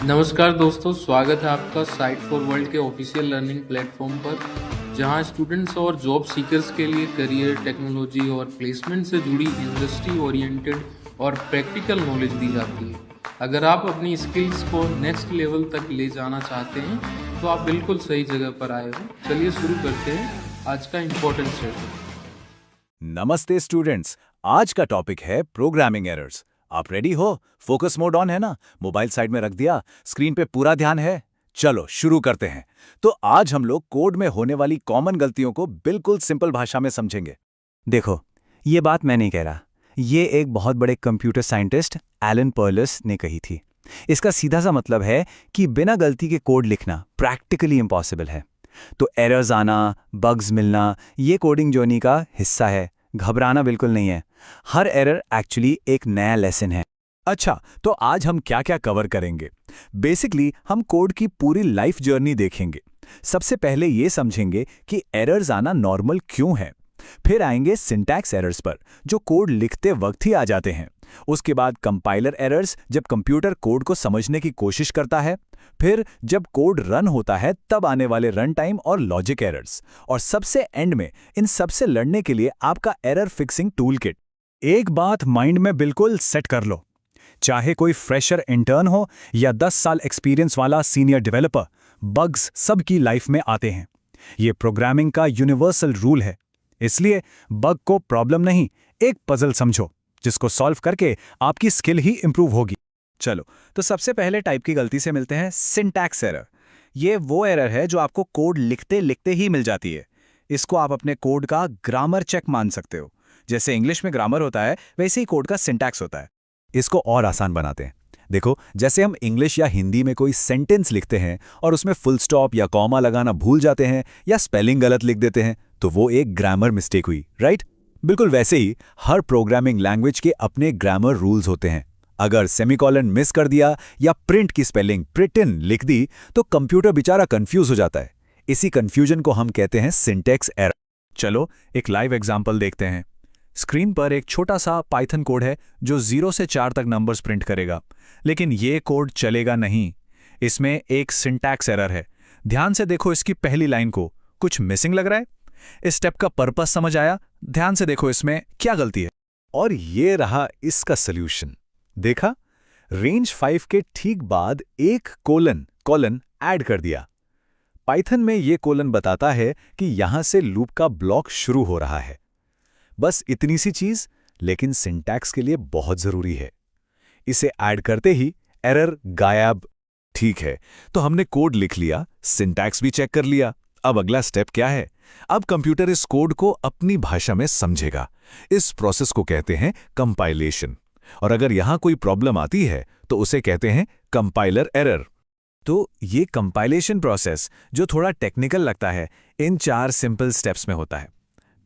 नमस्कार दोस्तों, स्वागत है आपका साइट फॉर वर्ल्ड के ऑफिशियल लर्निंग प्लेटफॉर्म पर, जहां स्टूडेंट्स और जॉब सीकर्स के लिए करियर, टेक्नोलॉजी और प्लेसमेंट से जुड़ी इंडस्ट्री ओरिएंटेड और प्रैक्टिकल नॉलेज दी जाती है। अगर आप अपनी स्किल्स को नेक्स्ट लेवल तक ले जाना चाहते हैं, तो आप बिल्कुल सही जगह पर आए हो। चलिए शुरू करते हैं आज का इम्पोर्टेंट सेशन। नमस्ते स्टूडेंट्स। आज का टॉपिक है प्रोग्रामिंग एरर्स। आप रेडी हो? फोकस मोड ऑन है ना? मोबाइल साइड में रख दिया? स्क्रीन पे पूरा ध्यान है? चलो शुरू करते हैं। तो आज हम लोग कोड में होने वाली कॉमन गलतियों को बिल्कुल सिंपल भाषा में समझेंगे। देखो, ये बात मैं नहीं कह रहा। ये एक बहुत बड़े कंप्यूटर साइंटिस्ट एलन पर्लस ने कही थी। इसका सीधा सा मतलब है कि बिना गलती के कोड लिखना प्रैक्टिकली इम्पॉसिबल है। तो एरर्स आना, बग्स मिलना, ये कोडिंग जर्नी का हिस्सा है। घबराना बिल्कुल नहीं है। हर एरर एक्चुअली एक नया लेसन है। अच्छा, तो आज हम क्या क्या कवर करेंगे? बेसिकली हम कोड की पूरी लाइफ जर्नी देखेंगे। सबसे पहले ये समझेंगे कि एरर्स आना नॉर्मल क्यों है। फिर आएंगे सिंटैक्स एरर्स पर, जो कोड लिखते वक्त ही आ जाते हैं। उसके बाद कंपाइलर एरर्स, जब कंप्यूटर कोड को समझने की कोशिश करता है। फिर जब कोड रन होता है तब आने वाले रन टाइम और लॉजिक एरर्स। और सबसे एंड में इन सबसे लड़ने के लिए आपका एरर फिक्सिंग टूल किट। एक बात माइंड में बिल्कुल सेट कर लो, चाहे कोई फ्रेशर इंटर्न हो या 10 साल एक्सपीरियंस वाला सीनियर डेवलपर, बग्स सबकी लाइफ में आते हैं। ये प्रोग्रामिंग का यूनिवर्सल रूल है। इसलिए बग को प्रॉब्लम नहीं, एक पजल समझो, जिसको सॉल्व करके आपकी स्किल ही इंप्रूव होगी। चलो, तो सबसे पहले टाइप की गलती से मिलते हैं सिंटैक्स एरर। ये वो एरर है जो आपको कोड लिखते लिखते ही मिल जाती है। इसको आप अपने कोड का ग्रामर चेक मान सकते हो। जैसे इंग्लिश में ग्रामर होता है, वैसे ही कोड का सिंटैक्स होता है। इसको और आसान बनाते हैं। देखो, जैसे हम इंग्लिश या हिंदी में कोई सेंटेंस लिखते हैं और उसमें फुल स्टॉप या कॉमा लगाना भूल जाते हैं या स्पेलिंग गलत लिख देते हैं, तो वो एक ग्रामर मिस्टेक हुई, राइट? बिल्कुल वैसे ही हर प्रोग्रामिंग लैंग्वेज के अपने ग्रामर रूल्स होते हैं। अगर सेमीकोलन मिस कर दिया या प्रिंट की स्पेलिंग प्रिटिन लिख दी, तो कंप्यूटर बेचारा कंफ्यूज हो जाता है। इसी कंफ्यूजन को हम कहते हैं सिंटैक्स एरर। चलो एक लाइव एग्जांपल देखते हैं। स्क्रीन पर एक छोटा सा पाइथन कोड है जो 0 से 4 तक नंबर्स प्रिंट करेगा, लेकिन ये कोड चलेगा नहीं। इसमें एक सिंटैक्स एरर है। ध्यान से देखो इसकी पहली लाइन को, कुछ मिसिंग लग रहा है। इस स्टेप का पर्पस समझ आया? ध्यान से देखो इसमें क्या गलती है। और ये रहा इसका सॉल्यूशन। देखा, रेंज 5 के ठीक बाद एक कोलन ऐड कर दिया। पाइथन में ये कोलन बताता है कि यहां से लूप का ब्लॉक शुरू हो रहा है। बस इतनी सी चीज, लेकिन सिंटैक्स के लिए बहुत जरूरी है। इसे ऐड करते ही एरर गायब। ठीक है, तो हमने कोड लिख लिया, सिंटैक्स भी चेक कर लिया। अब अगला स्टेप क्या है? अब कंप्यूटर इस कोड को अपनी भाषा में समझेगा। इस प्रोसेस को कहते हैं कंपाइलेशन। और अगर यहां कोई प्रॉब्लम आती है तो उसे कहते हैं कंपाइलर एरर। तो ये कंपाइलेशन प्रोसेस, जो थोड़ा टेक्निकल लगता है, इन 4 सिंपल स्टेप्स में होता है।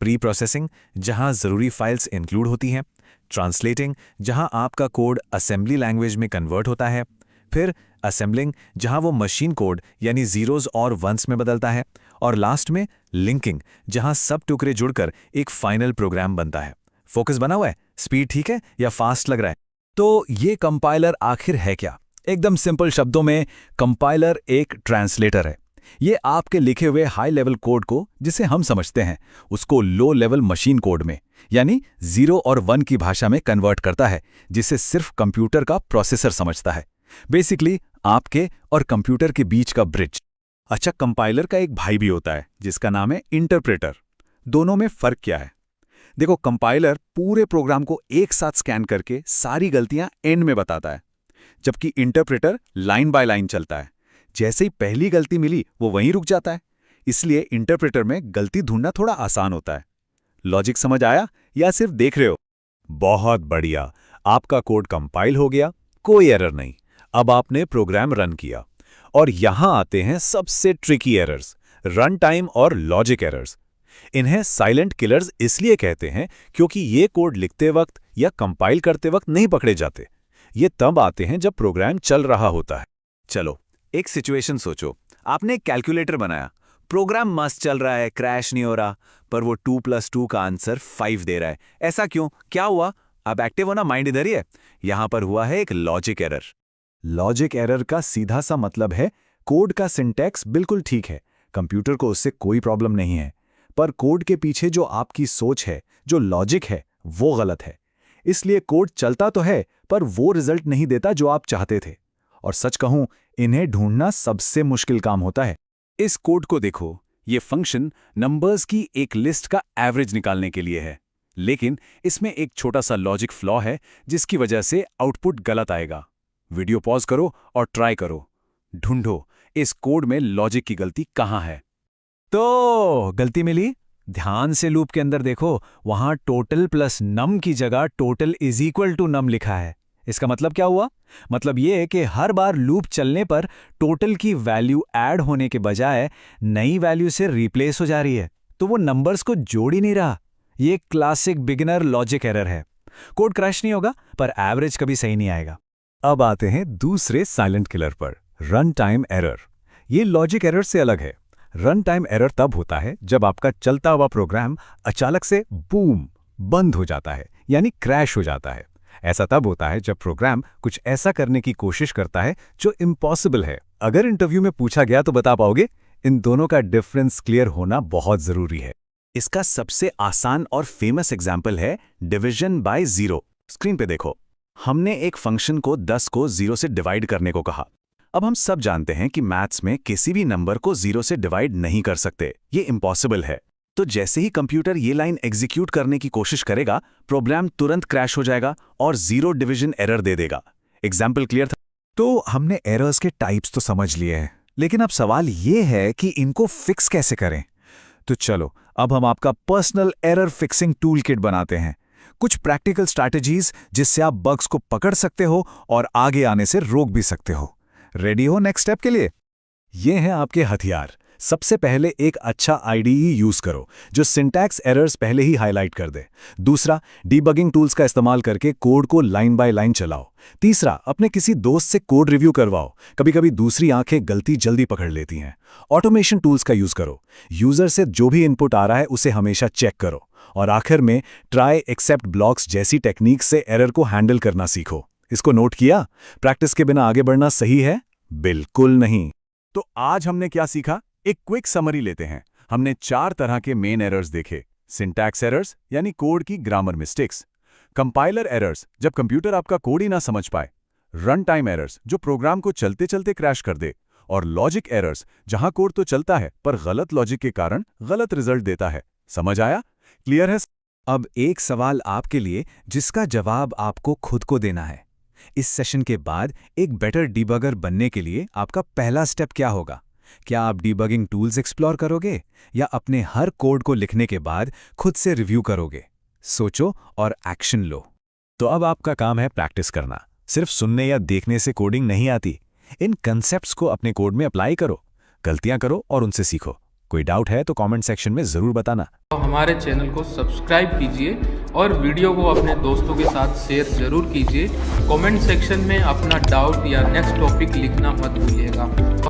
प्री प्रोसेसिंग, जहां जरूरी फाइल्स इंक्लूड होती हैं। ट्रांसलेटिंग, जहां आपका कोड असेंबली लैंग्वेज में कन्वर्ट होता है। फिर असेंबलिंग, जहां वो मशीन कोड यानी जीरोज और वंस में बदलता है। और लास्ट में लिंकिंग, जहां सब टुकड़े जुड़कर एक फाइनल प्रोग्राम बनता है। फोकस बना हुआ है? स्पीड ठीक है या फास्ट लग रहा है? तो ये कंपाइलर आखिर है क्या? एकदम सिंपल शब्दों में, कंपाइलर एक ट्रांसलेटर है। ये आपके लिखे हुए हाई लेवल कोड को, जिसे हम समझते हैं, उसको लो लेवल मशीन कोड में यानी 0 और 1 की भाषा में कन्वर्ट करता है, जिसे सिर्फ कंप्यूटर का प्रोसेसर समझता है। बेसिकली आपके और कंप्यूटर के बीच का ब्रिज। अच्छा, कंपाइलर का एक भाई भी होता है जिसका नाम है इंटरप्रेटर। दोनों में फर्क क्या है? देखो, कंपाइलर पूरे प्रोग्राम को एक साथ स्कैन करके सारी गलतियां एंड में बताता है, जबकि इंटरप्रेटर लाइन बाय लाइन चलता है। जैसे ही पहली गलती मिली वो वहीं रुक जाता है। इसलिए इंटरप्रेटर में गलती ढूंढना थोड़ा आसान होता है। लॉजिक समझ आया या सिर्फ देख रहे हो? बहुत बढ़िया, आपका कोड कंपाइल हो गया, कोई एरर नहीं। अब आपने प्रोग्राम रन किया और यहां आते हैं सबसे ट्रिकी एरर्स, रन टाइम और लॉजिक एरर्स। इन्हें साइलेंट किलर्स इसलिए कहते हैं क्योंकि ये कोड लिखते वक्त या कंपाइल करते वक्त नहीं पकड़े जाते। ये तब आते हैं जब प्रोग्राम चल रहा होता है। चलो एक सिचुएशन सोचो। आपने एक कैलकुलेटर बनाया, प्रोग्राम मस्त चल रहा है, क्रैश नहीं हो रहा, पर वो 2 + 2 का आंसर 5 दे रहा है। ऐसा क्यों? क्या हुआ? अब एक्टिव होना माइंड इधर ही है। यहां पर हुआ है एक लॉजिक एरर। लॉजिक एरर का सीधा सा मतलब है कोड का सिंटैक्स बिल्कुल ठीक है, कंप्यूटर को उससे कोई प्रॉब्लम नहीं है, पर कोड के पीछे जो आपकी सोच है, जो लॉजिक है, वो गलत है। इसलिए कोड चलता तो है, पर वो रिजल्ट नहीं देता जो आप चाहते थे। और सच कहूं, इन्हें ढूंढना सबसे मुश्किल काम होता है। इस कोड को देखो, ये फंक्शन नंबर्स की एक लिस्ट का एवरेज निकालने के लिए है, लेकिन इसमें एक छोटा सा लॉजिक फ्लॉ है जिसकी वजह से आउटपुट गलत आएगा। वीडियो पॉज करो और ट्राई करो, ढूंढो इस कोड में लॉजिक की गलती कहाँ है। तो गलती मिली? ध्यान से लूप के अंदर देखो, वहां टोटल प्लस नम की जगह टोटल इज इक्वल टू नम लिखा है। इसका मतलब क्या हुआ? मतलब ये है कि हर बार लूप चलने पर टोटल की वैल्यू ऐड होने के बजाय नई वैल्यू से रिप्लेस हो जा रही है, तो वो नंबर्स को जोड़ ही नहीं रहा। ये क्लासिक बिगिनर लॉजिक एरर है। कोड क्रैश नहीं होगा, पर एवरेज कभी सही नहीं आएगा। अब आते हैं दूसरे साइलेंट किलर पर, रन टाइम एरर। ये लॉजिक एरर से अलग है। रन टाइम एरर तब होता है जब आपका चलता हुआ प्रोग्राम अचानक से बूम बंद हो जाता है, यानी क्रैश हो जाता है। ऐसा तब होता है जब प्रोग्राम कुछ ऐसा करने की कोशिश करता है जो इम्पॉसिबल है। अगर इंटरव्यू में पूछा गया तो बता पाओगे? इन दोनों का डिफरेंस क्लियर होना बहुत जरूरी है। इसका सबसे आसान और फेमस एग्जाम्पल है डिवीजन बाय जीरो। स्क्रीन पे देखो, हमने एक फंक्शन को 10 को 0 से डिवाइड करने को कहा। अब हम सब जानते हैं कि मैथ्स में किसी भी नंबर को 0 से डिवाइड नहीं कर सकते, ये इम्पॉसिबल है। तो जैसे ही कंप्यूटर ये लाइन एग्जीक्यूट करने की कोशिश करेगा, प्रोग्राम तुरंत क्रैश हो जाएगा और 0 डिवीजन एरर दे देगा। एग्जाम्पल क्लियर था? तो हमने एरर्स के टाइप्स तो समझ लिए हैं, लेकिन अब सवाल ये है कि इनको फिक्स कैसे करें। तो चलो, अब हम आपका personal error fixing tool kit बनाते हैं। कुछ प्रैक्टिकल स्ट्रैटेजीज जिससे आप बग्स को पकड़ सकते हो और आगे आने से रोक भी सकते हो। रेडी हो नेक्स्ट स्टेप के लिए? ये हैं आपके हथियार। सबसे पहले एक अच्छा आईडीई यूज करो जो सिंटैक्स एरर्स पहले ही हाईलाइट कर दे। दूसरा, डीबगिंग टूल्स का इस्तेमाल करके कोड को लाइन बाय लाइन चलाओ। तीसरा, अपने किसी दोस्त से कोड रिव्यू करवाओ, कभी कभी दूसरी आंखें गलती जल्दी पकड़ लेती हैं। ऑटोमेशन टूल्स का यूज करो, यूजर से जो भी इनपुट आ रहा है उसे हमेशा चेक करो। और आखिर में ट्राई एक्सेप्ट ब्लॉक्स जैसी टेक्निक से एरर को हैंडल करना सीखो। इसको नोट किया? प्रैक्टिस के बिना आगे बढ़ना सही है? बिल्कुल नहीं। तो आज हमने क्या सीखा? एक क्विक समरी लेते हैं। हमने 4 तरह के मेन एरर्स देखे। सिंटैक्स एरर्स यानी कोड की ग्रामर मिस्टेक्स, कंपाइलर एरर्स जब कंप्यूटर आपका कोड ही ना समझ पाए, रन टाइम एरर्स जो प्रोग्राम को चलते चलते क्रैश कर दे, और लॉजिक एरर्स जहां कोड तो चलता है पर गलत लॉजिक के कारण गलत रिजल्ट देता है। समझ आया? क्लियर है? अब एक सवाल आपके लिए जिसका जवाब आपको खुद को देना है। इस सेशन के बाद एक बेटर डिबगर बनने के लिए आपका पहला स्टेप क्या होगा? क्या आप डिबगिंग टूल्स एक्सप्लोर करोगे या अपने हर कोड को लिखने के बाद खुद से रिव्यू करोगे? सोचो और एक्शन लो। तो अब आपका काम है प्रैक्टिस करना। सिर्फ सुनने या देखने से कोडिंग नहीं आती। इन कंसेप्ट्स को अपने कोड में अप्लाई करो, गलतियां करो और उनसे सीखो। कोई डाउट है तो कमेंट सेक्शन में जरूर बताना। तो हमारे चैनल को सब्सक्राइब कीजिए और वीडियो को अपने दोस्तों के साथ शेयर जरूर कीजिए। कमेंट सेक्शन में अपना डाउट या नेक्स्ट टॉपिक लिखना मत भूलिएगा।